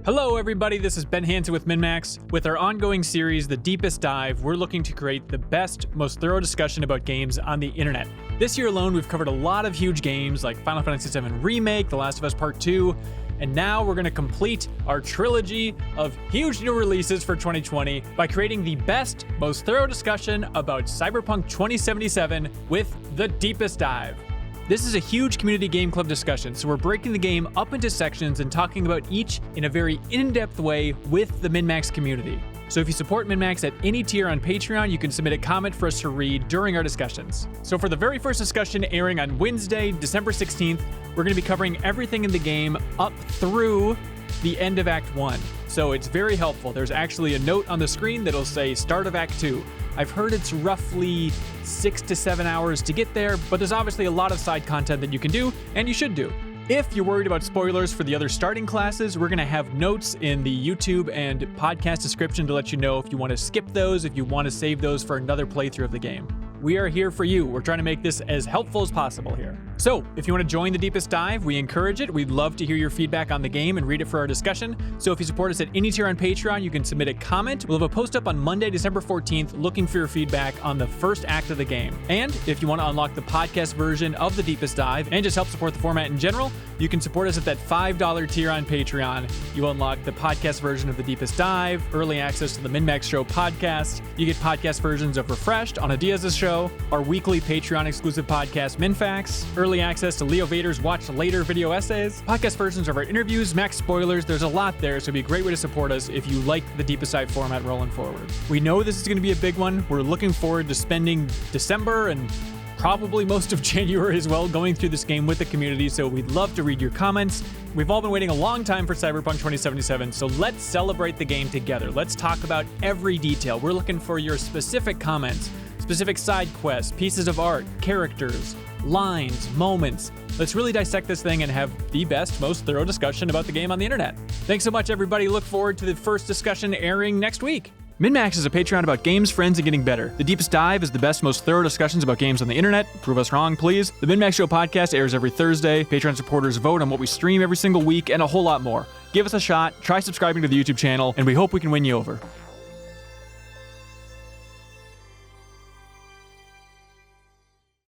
Hello everybody, this is Ben Hansen with MinnMax. With our ongoing series, The Deepest Dive, we're looking to create the best, most thorough discussion about games on the internet. This year alone, we've covered a lot of huge games like Final Fantasy VII Remake, The Last of Us Part 2, and now we're going to complete our trilogy of huge new releases for 2020 by creating the best, most thorough discussion about Cyberpunk 2077 with The Deepest Dive. This is a huge community game club discussion, so we're breaking the game up into sections and talking about each in a very in-depth way with the MinnMax community. So if you support MinnMax at any tier on Patreon, you can submit a comment for us to read during our discussions. So for the very first discussion airing on Wednesday, December 16th, we're going to be covering everything in the game up through the end of Act 1. So it's very helpful. There's actually a note on the screen that'll say start of Act 2. I've heard it's roughly 6 to 7 hours to get there, but there's obviously a lot of side content that you can do, and you should do. If you're worried about spoilers for the other starting classes, we're going to have notes in the YouTube and podcast description to let you know if you want to skip those, if you want to save those for another playthrough of the game. We are here for you. We're trying to make this as helpful as possible here. So, if you want to join The Deepest Dive, we encourage it. We'd love to hear your feedback on the game and read it for our discussion. So if you support us at any tier on Patreon, you can submit a comment. We'll have a post up on Monday, December 14th, looking for your feedback on the first act of the game. And if you want to unlock the podcast version of The Deepest Dive and just help support the format in general, you can support us at that $5 tier on Patreon. You unlock the podcast version of The Deepest Dive, early access to the MinnMax Show podcast. You get podcast versions of Refreshed on Diaz's show, our weekly Patreon exclusive podcast, MinnFacts, early access to Leo Vader's Watch Later video essays, podcast versions of our interviews, max spoilers. There's a lot there, so it'd be a great way to support us if you like the Deepest Dive format rolling forward. We know this is going to be a big one. We're looking forward to spending December and probably most of January as well going through this game with the community, so we'd love to read your comments. We've all been waiting a long time for Cyberpunk 2077, so let's celebrate the game together. Let's talk about every detail. We're looking for your specific comments, specific side quests, pieces of art, characters, lines, moments. Let's really dissect this thing and have the best, most thorough discussion about the game on the internet. Thanks so much, everybody. Look forward to the first discussion airing next week. MinnMax is a Patreon about games, friends, and getting better. The Deepest Dive is the best, most thorough discussions about games on the internet. Prove us wrong, please. The MinnMax Show podcast airs every Thursday. Patreon supporters vote on what we stream every single week, and a whole lot more. Give us a shot, try subscribing to the YouTube channel, and we hope we can win you over.